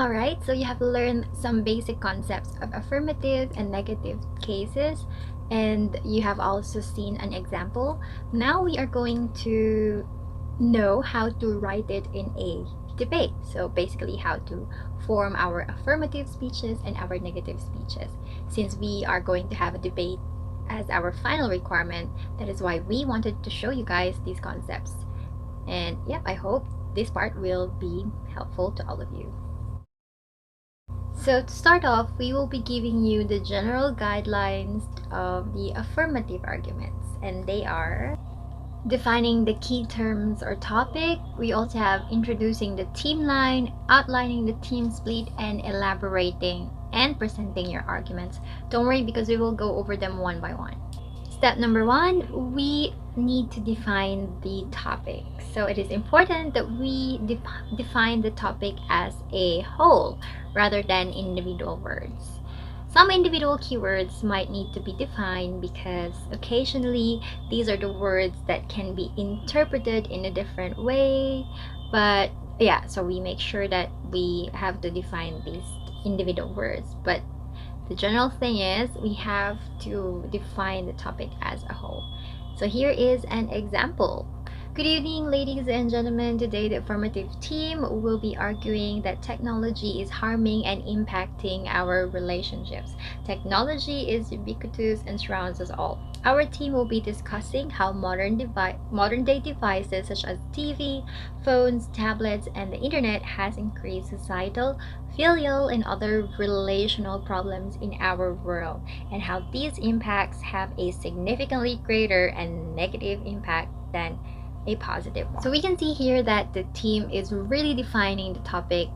Alright, so you have learned some basic concepts of affirmative and negative cases, and you have also seen an example. Now we are going to know how to write it in a debate. So basically how to form our affirmative speeches and our negative speeches. Since we are going to have a debate as our final requirement, that is why we wanted to show you guys these concepts. And yep, I hope this part will be helpful to all of you. So to start off, we will be giving you the general guidelines of the affirmative arguments, and they are defining the key terms or topic. We also have introducing the team line, outlining the team split, and elaborating and presenting your arguments. Don't worry because we will go over them one by one. Step number one, we need to define the topic. So it is important that we define the topic as a whole rather than individual words. Some individual keywords might need to be defined because occasionally these are the words that can be interpreted in a different way. But yeah, so we make sure that we have to define these individual words. But the general thing is we have to define the topic as a whole. So here is an example. Good evening, ladies and gentlemen. Today, the affirmative team will be arguing that technology is harming and impacting our relationships. Technology is ubiquitous and surrounds us all. Our team will be discussing how modern-day devices such as TV, phones, tablets, and the internet has increased societal, filial, and other relational problems in our world, and how these impacts have a significantly greater and negative impact than a positive one. So we can see here that the team is really defining the topic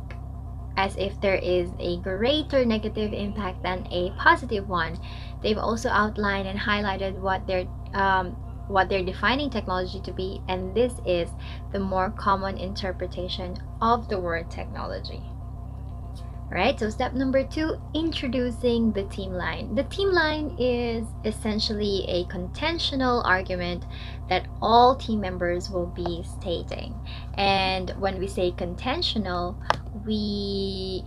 as if there is a greater negative impact than a positive one. They've also outlined and highlighted what they're defining technology to be, and this is the more common interpretation of the word technology. Alright, so step number two, introducing the team line. The team line is essentially a contentional argument that all team members will be stating. And when we say contentional, we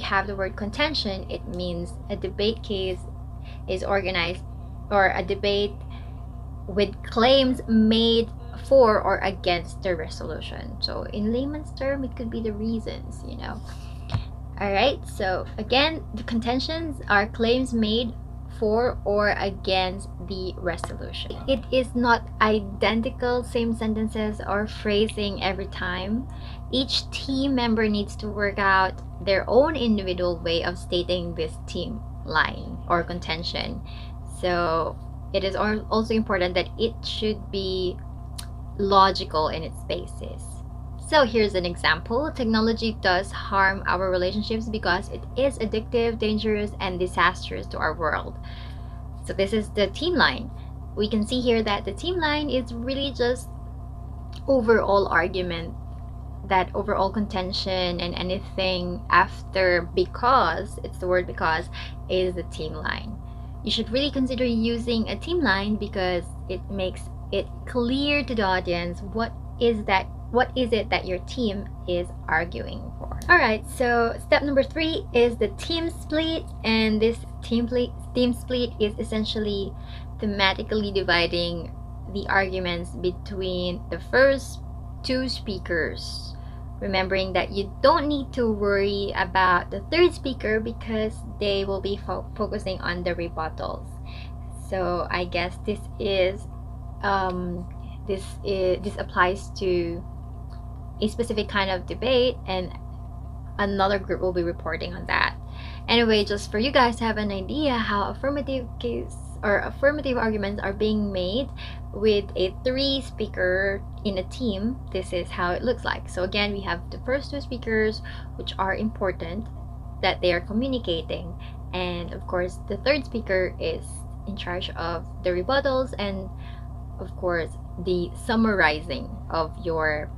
have the word contention. It means a debate case is organized, or a debate with claims made for or against the resolution. So in layman's term, it could be the reasons, Alright, so again, the contentions are claims made for or against the resolution. It is not identical same sentences or phrasing every time. Each team member needs to work out their own individual way of stating this team line or contention. So it is also important that it should be logical in its basis. So here's an example. Technology does harm our relationships because it is addictive, dangerous, and disastrous to our world. So this is the team line. We can see here that the team line is really just overall argument, that overall contention, and anything after because, it's the word because, is the team line. You should really consider using a team line because it makes it clear to the audience what is it that your team is arguing for. Alright, so step number three is the team split, and this team split is essentially thematically dividing the arguments between the first two speakers, remembering that you don't need to worry about the third speaker because they will be focusing on the rebuttals. So I guess this applies to a specific kind of debate, and another group will be reporting on that. Anyway, just for you guys to have an idea how affirmative arguments are being made with a 3 speaker in a team, this is how it looks like. So again, we have the first 2 speakers, which are important that they are communicating, and of course the third speaker is in charge of the rebuttals and of course the summarizing of your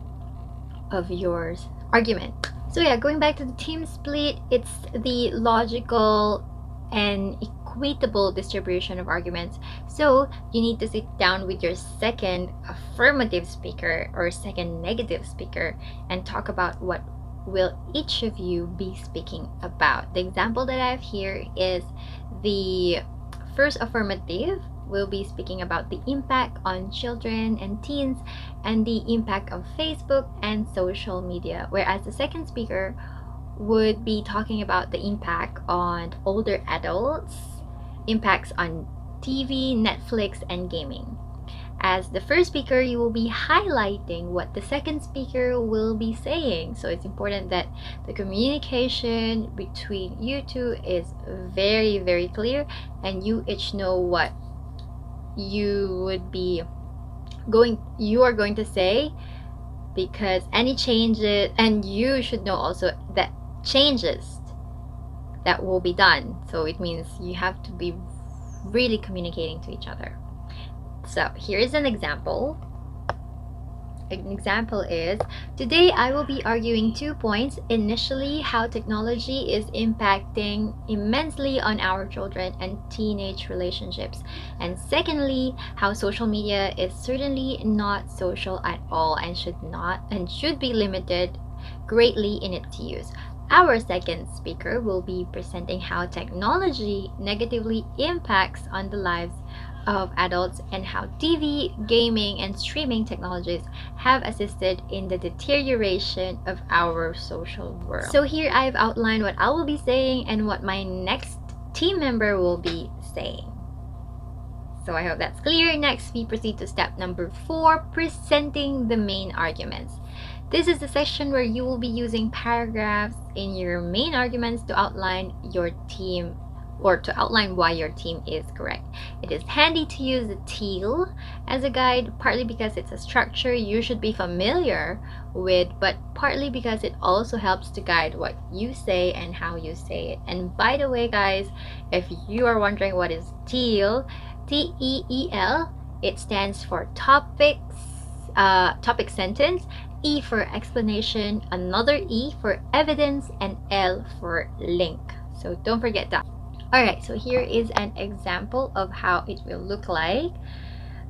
argument. So yeah, going back to the team split, it's the logical and equitable distribution of arguments. So you need to sit down with your second affirmative speaker or second negative speaker and talk about what will each of you be speaking about? The example that I have here is the first affirmative will be speaking about the impact on children and teens and the impact of Facebook and social media, whereas the second speaker would be talking about the impact on older adults, impacts on TV, Netflix, and gaming. As the first speaker, you will be highlighting what the second speaker will be saying. So it's important that the communication between you two is very, very clear, and you each know what you are going to say, because any changes, and you should know also that changes that will be done. So it means you have to be really communicating to each other. So here is an example. An example is, today I will be arguing 2 points. Initially, how technology is impacting immensely on our children and teenage relationships. And secondly, how social media is certainly not social at all and should be limited greatly in its use. Our second speaker will be presenting how technology negatively impacts on the lives of adults and how TV, gaming, and streaming technologies have assisted in the deterioration of our social world. So here I've outlined what I will be saying and what my next team member will be saying. So I hope that's clear. Next, we proceed to step number 4, presenting the main arguments. This is the section where you will be using paragraphs in your main arguments to outline your team, or to outline why your team is correct. It is handy to use the teal as a guide, partly because it's a structure you should be familiar with, but partly because it also helps to guide what you say and how you say it. And by the way, guys, if you are wondering what is teal, TEEL, it stands for topic sentence, E for explanation, another E for evidence, and L for link. So don't forget that. Alright, so here is an example of how it will look like.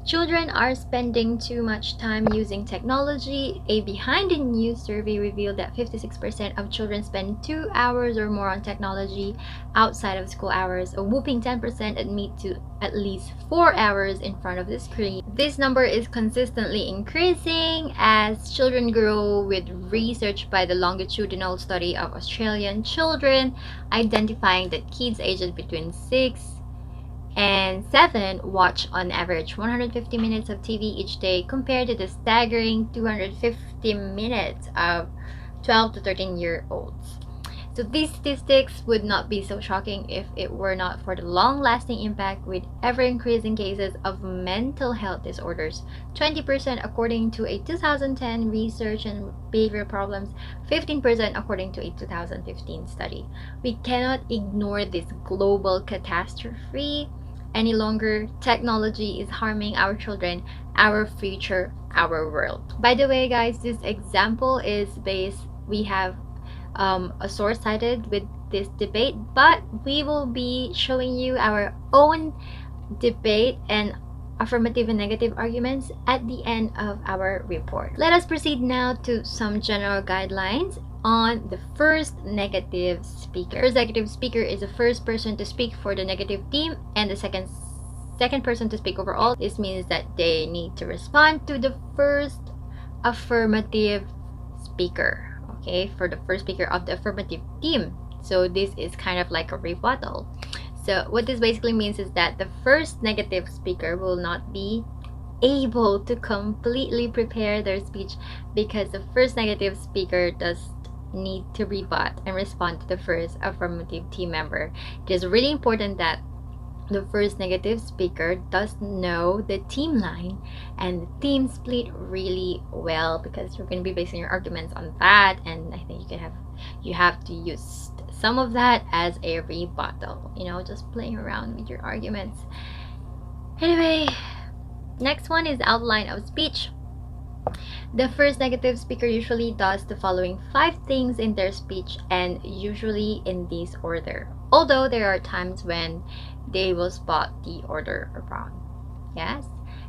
Children are spending too much time using technology. A Behind the News survey revealed that 56% of children spend 2 hours or more on technology outside of school hours. A whooping 10% admit to at least 4 hours in front of the screen. This number is consistently increasing as children grow, with research by the Longitudinal Study of Australian Children identifying that kids aged between 6 and 7 watch on average 150 minutes of TV each day, compared to the staggering 250 minutes of 12 to 13-year-olds. So these statistics would not be so shocking if it were not for the long-lasting impact, with ever-increasing cases of mental health disorders, 20% according to a 2010 research and behavioral problems, 15% according to a 2015 study. We cannot ignore this global catastrophe any longer. Technology is harming our children, our future, our world. By the way, guys, this example is we have a source cited with this debate, but we will be showing you our own debate and affirmative and negative arguments at the end of our report. Let us proceed now to some general guidelines on the first negative speaker. First negative speaker is the first person to speak for the negative team and the second person to speak overall. This means that they need to respond to the first affirmative speaker, okay, for the first speaker of the affirmative team. So this is kind of like a rebuttal. So what this basically means is that the first negative speaker will not be able to completely prepare their speech, because the first negative speaker does need to rebut and respond to the first affirmative team member. It is really important that the first negative speaker does know the team line and the team split really well, because you're going to be basing your arguments on that, and I think you have to use some of that as a rebuttal, just playing around with your arguments. Anyway, next one is outline of speech. The first negative speaker usually does the following 5 things in their speech, and usually in this order, although there are times when they will spot the order wrong. Yes?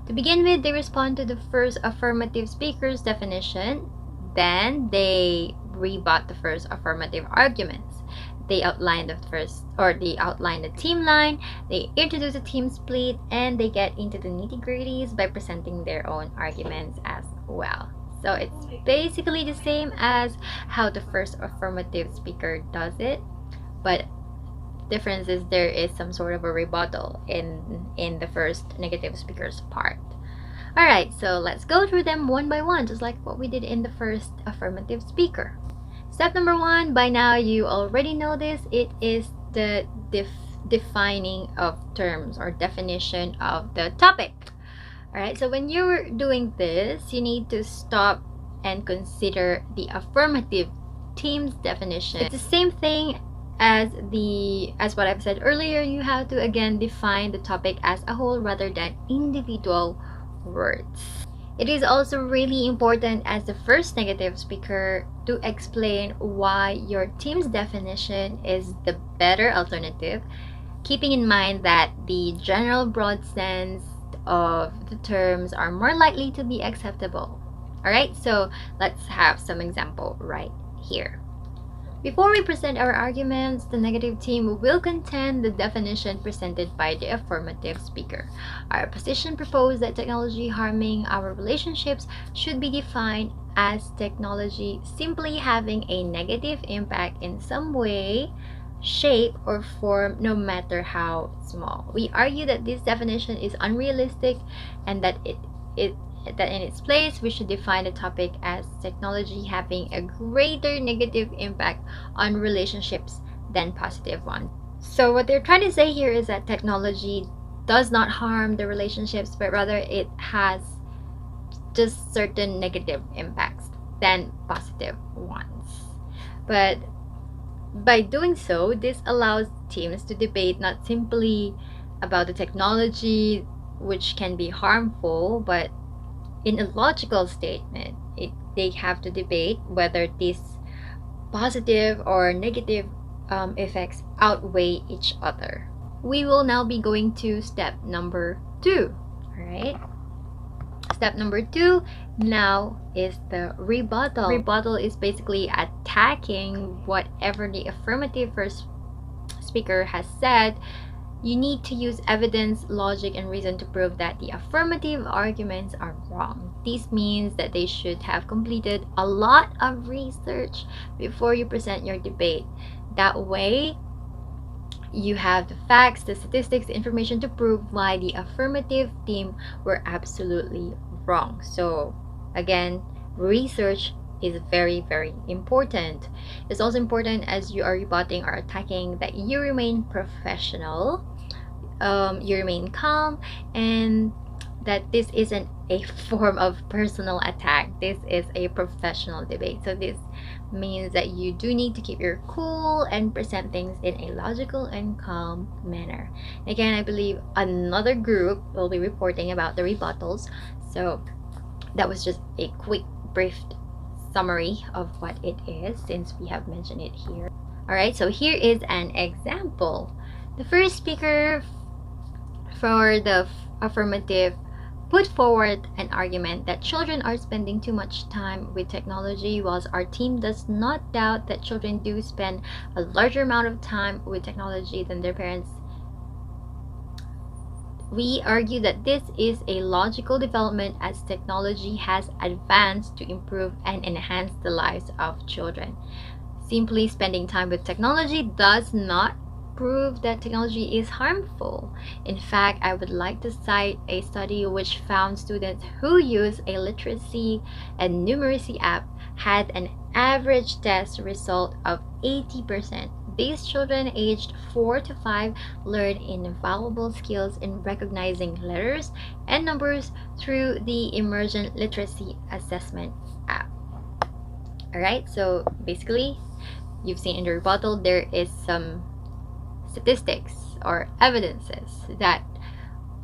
To begin with, they respond to the first affirmative speaker's definition. Then they rebut the first affirmative arguments. They outline the team line, they introduce a team split, and they get into the nitty-gritties by presenting their own arguments as well. So it's basically the same as how the first affirmative speaker does it, but difference is there is some sort of a rebuttal in the first negative speaker's part. Alright, so let's go through them one by one, just like what we did in the first affirmative speaker. Step number 1, by now you already know this, it is the defining of terms or definition of the topic. Alright, so when you're doing this, you need to stop and consider the affirmative team's definition. It's the same thing as what I've said earlier. You have to again define the topic as a whole rather than individual words. It is also really important as the first negative speaker to explain why your team's definition is the better alternative, keeping in mind that the general broad sense of the terms are more likely to be acceptable. Alright, so let's have some example right here. Before we present our arguments, the negative team will contend the definition presented by the affirmative speaker. Our position proposed that technology harming our relationships should be defined as technology simply having a negative impact in some way, shape, or form, no matter how small. We argue that this definition is unrealistic and that that in its place, we should define the topic as technology having a greater negative impact on relationships than positive one. So what they're trying to say here is that technology does not harm the relationships, but rather it has just certain negative impacts than positive ones. But by doing so, this allows teams to debate not simply about the technology, which can be harmful, but in a logical statement. They have to debate whether these positive or negative effects outweigh each other. We will now be going to step number 2. Alright? Step number 2 now is the rebuttal. Rebuttal is basically attacking whatever the affirmative first speaker has said. You need to use evidence, logic, and reason to prove that the affirmative arguments are wrong. This means that they should have completed a lot of research before you present your debate. That way, you have the facts, the statistics, the information to prove why the affirmative team were absolutely wrong. So, again, research is very, very important. It's also important as you are rebutting or attacking that you remain professional, you remain calm, and that this isn't a form of personal attack. This is a professional debate. So this means that you do need to keep your cool and present things in a logical and calm manner. Again, I believe another group will be reporting about the rebuttals. So that was just a quick, brief summary of what it is since we have mentioned it here. Alright, so here is an example. The first speaker for the affirmative put forward an argument that children are spending too much time with technology, whilst our team does not doubt that children do spend a larger amount of time with technology than their parents. We argue that this is a logical development as technology has advanced to improve and enhance the lives of children. Simply spending time with technology does not prove that technology is harmful. In fact, I would like to cite a study which found students who use a literacy and numeracy app had an average test result of 80%. These children aged 4 to 5 learned invaluable skills in recognizing letters and numbers through the Emergent Literacy Assessment app. Alright, so basically, you've seen in the rebuttal, there is some statistics or evidences that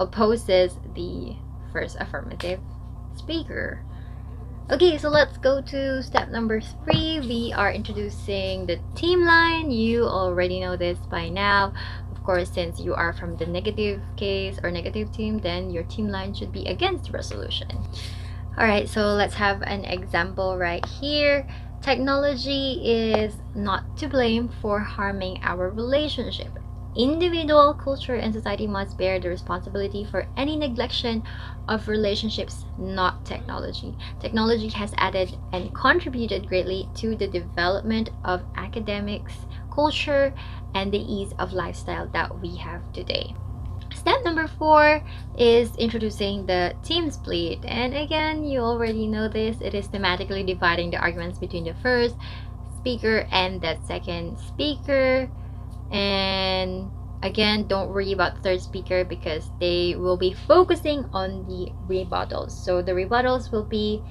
opposes the first affirmative speaker. Okay, so let's go to step number 3. We are introducing the team line. You already know this by now. Of course, since you are from the negative case or negative team, then your team line should be against resolution. Alright, so let's have an example right here. Technology is not to blame for harming our relationship. Individual, culture, and society must bear the responsibility for any neglection of relationships, not technology. Technology has added and contributed greatly to the development of academics, culture, and the ease of lifestyle that we have today. Step number 4 is introducing the team split. And again, you already know this. It is thematically dividing the arguments between the first speaker and the second speaker. And again, don't worry about the third speaker because they will be focusing on the rebuttals. So the rebuttals will be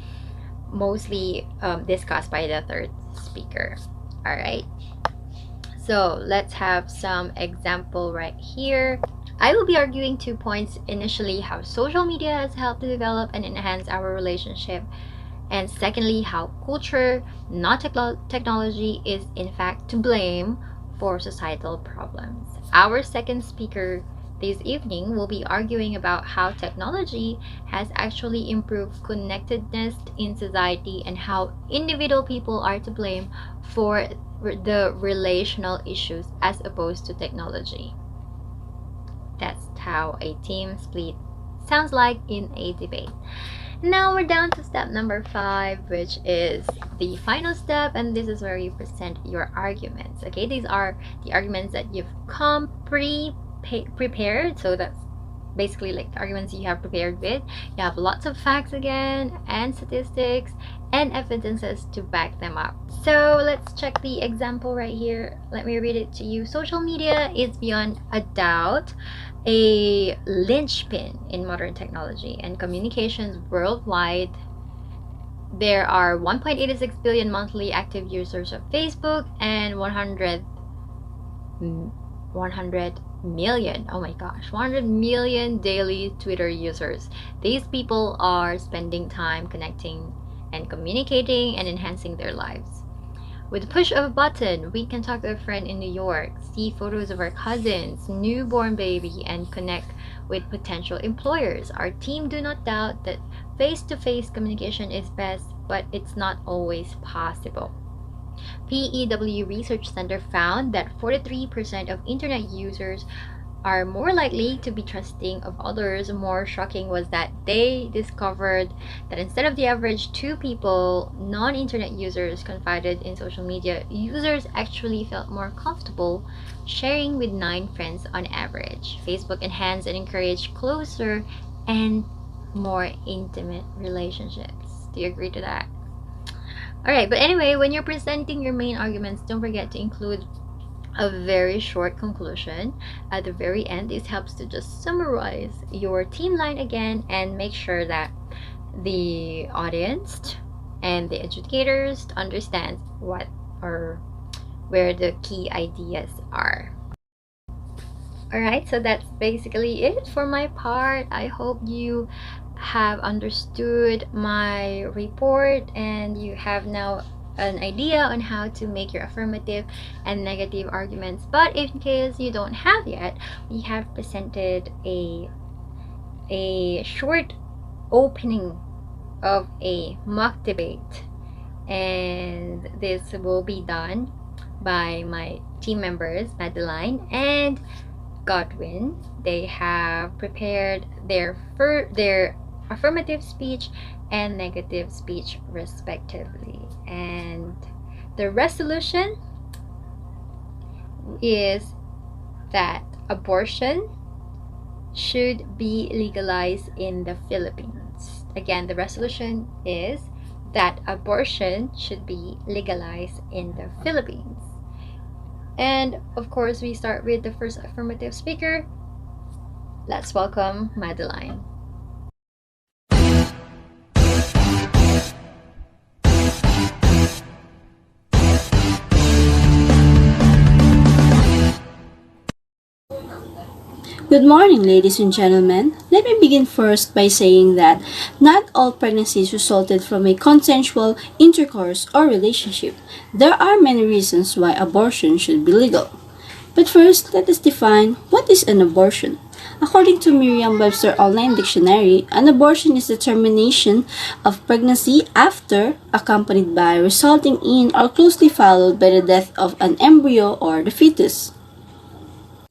mostly discussed by the third speaker. All right. So let's have some example right here. I will be arguing 2 points. Initially, how social media has helped to develop and enhance our relationship. And secondly, how culture, not technology, is in fact to blame for societal problems. Our second speaker this evening will be arguing about how technology has actually improved connectedness in society and how individual people are to blame for the relational issues as opposed to technology. That's how a team split sounds like in a debate. Now we're down to step number 5, which is the final step, and this is where you present your arguments. Okay, these are the arguments that you've come prepared. So that's basically like the arguments you have prepared with. You have lots of facts again, and statistics, and evidences to back them up. So let's check the example right here. Let me read it to you. Social media is beyond a doubt a linchpin in modern technology and communications worldwide. There are 1.86 billion monthly active users of Facebook and 100 million, oh my gosh, 100 million daily Twitter users. These people are spending time connecting and communicating and enhancing their lives. With the push of a button, we can talk to a friend in New York, see photos of our cousins, newborn baby, and connect with potential employers. Our team do not doubt that face-to-face communication is best, but it's not always possible. PEW Research Center found that 43% of internet users are more likely to be trusting of others. More shocking was that they discovered that instead of the average 2 people non-internet users confided in social media, users actually felt more comfortable sharing with 9 friends on average. Facebook enhanced and encouraged closer and more intimate relationships. Do you agree to that? Alright, but anyway, when you're presenting your main arguments, don't forget to include a very short conclusion at the very end. This helps to just summarize your team line again and make sure that the audience and the educators understand what or where the key ideas are. Alright, so that's basically it for my part. I hope you have understood my report and you have now an idea on how to make your affirmative and negative arguments. But in case you don't have yet, we have presented a short opening of a mock debate, and this will be done by my team members Madeline and Godwin. They have prepared their affirmative speech and negative speech respectively, and the resolution is that abortion should be legalized in the Philippines. Again, the resolution is that abortion should be legalized in the Philippines. And of course, we start with the first affirmative speaker. Let's welcome Madeline. Good morning, ladies and gentlemen. Let me begin first by saying that not all pregnancies resulted from a consensual intercourse or relationship. There are many reasons why abortion should be legal. But first, let us define what is an abortion. According to Merriam-Webster Online Dictionary, an abortion is the termination of pregnancy after, accompanied by, resulting in, or closely followed by the death of an embryo or the fetus.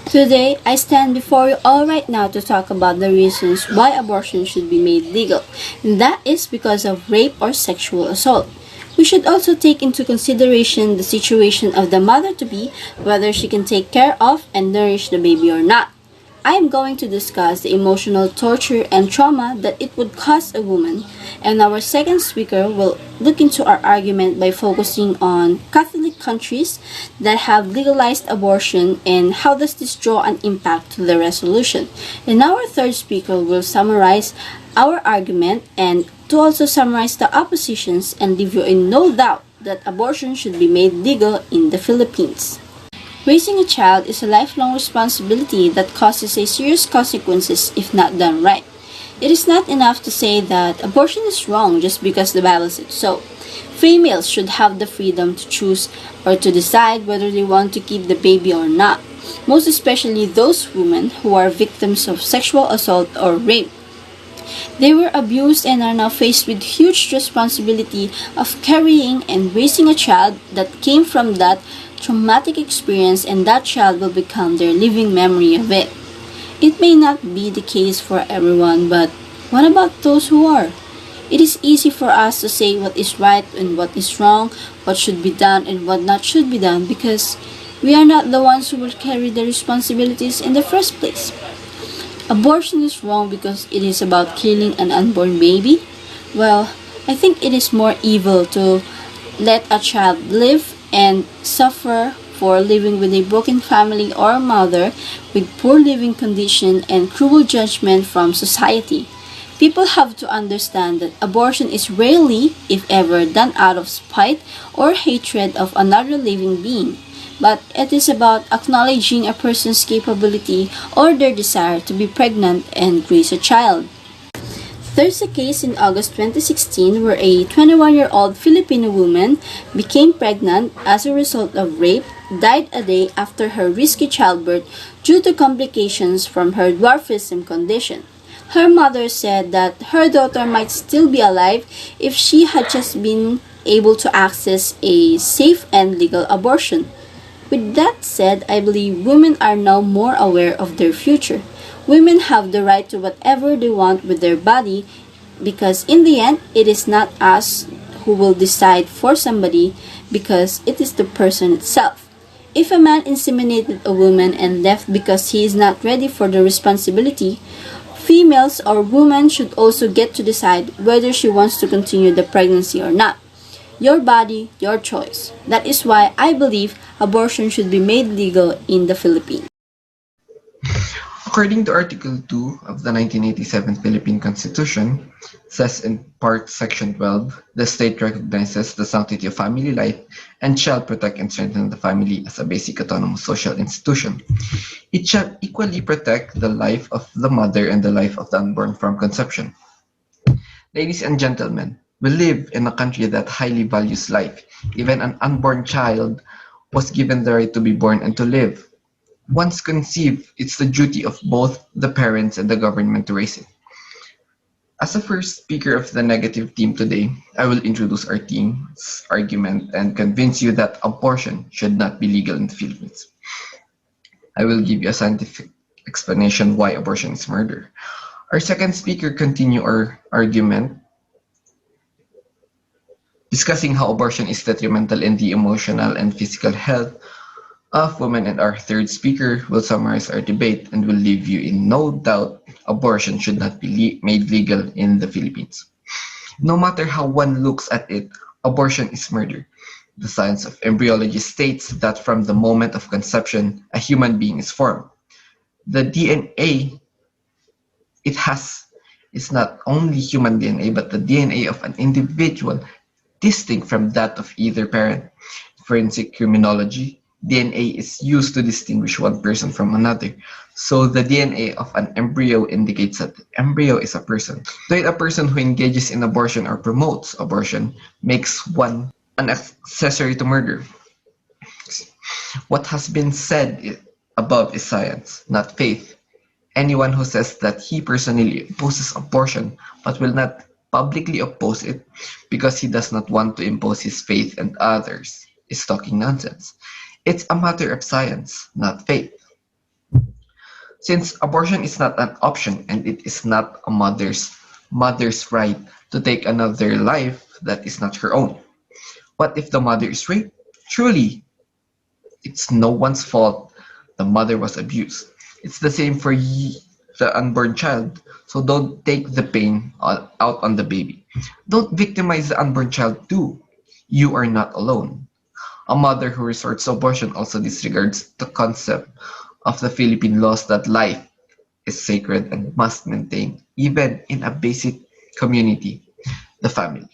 Today, I stand before you all right now to talk about the reasons why abortion should be made legal, and that is because of rape or sexual assault. We should also take into consideration the situation of the mother-to-be, whether she can take care of and nourish the baby or not. I am going to discuss the emotional torture and trauma that it would cause a woman, and our second speaker will look into our argument by focusing on Catholic countries that have legalized abortion and how does this draw an impact to the resolution. And our third speaker will summarize our argument and to also summarize the oppositions and leave you in no doubt that abortion should be made legal in the Philippines. Raising a child is a lifelong responsibility that causes a serious consequences if not done right. It is not enough to say that abortion is wrong just because the Bible said so. Females should have the freedom to choose or to decide whether they want to keep the baby or not, most especially those women who are victims of sexual assault or rape. They were abused and are now faced with huge responsibility of carrying and raising a child that came from that traumatic experience, and that child will become their living memory of it. It may not be the case for everyone, but what about those who are? It is easy for us to say what is right and what is wrong, what should be done and what not should be done, because we are not the ones who will carry the responsibilities in the first place. Abortion is wrong because it is about killing an unborn baby? Well, I think it is more evil to let a child live and suffer for living with a broken family or mother with poor living condition and cruel judgment from society. People have to understand that abortion is rarely, if ever, done out of spite or hatred of another living being, but it is about acknowledging a person's capability or their desire to be pregnant and raise a child. There's a case in August 2016 where a 21-year-old Filipino woman became pregnant as a result of rape, died a day after her risky childbirth due to complications from her dwarfism condition. Her mother said that her daughter might still be alive if she had just been able to access a safe and legal abortion. With that said, I believe women are now more aware of their future. Women have the right to whatever they want with their body because in the end, it is not us who will decide for somebody because it is the person itself. If a man inseminated a woman and left because he is not ready for the responsibility, females or women should also get to decide whether she wants to continue the pregnancy or not. Your body, your choice. That is why I believe abortion should be made legal in the Philippines. According to Article 2 of the 1987 Philippine Constitution, says in Part Section 12, the state recognizes the sanctity of family life and shall protect and strengthen the family as a basic autonomous social institution. It shall equally protect the life of the mother and the life of the unborn from conception. Ladies and gentlemen, we live in a country that highly values life. Even an unborn child was given the right to be born and to live. Once conceived, it's the duty of both the parents and the government to raise it. As the first speaker of the negative team today, I will introduce our team's argument and convince you that abortion should not be legal in the Philippines. I will give you a scientific explanation why abortion is murder. Our second speaker continue our argument discussing how abortion is detrimental in the emotional and physical health of women, and our third speaker will summarize our debate and will leave you in no doubt abortion should not be made legal in the Philippines. No matter how one looks at it, abortion is murder. The science of embryology states that from the moment of conception, a human being is formed. The DNA it has is not only human DNA, but the DNA of an individual distinct from that of either parent. Forensic criminology, DNA is used to distinguish one person from another. So the DNA of an embryo indicates that the embryo is a person. Though a person who engages in abortion or promotes abortion makes one an accessory to murder. What has been said above is science, not faith. Anyone who says that he personally opposes abortion but will not publicly oppose it because he does not want to impose his faith on others is talking nonsense. It's a matter of science, not faith. Since abortion is not an option and it is not a mother's right to take another life that is not her own. What if the mother is raped? Truly, it's no one's fault the mother was abused. It's the same for the unborn child. So don't take the pain out on the baby. Don't victimize the unborn child too. You are not alone. A mother who resorts to abortion also disregards the concept of the Philippine laws that life is sacred and must maintain, even in a basic community, the family.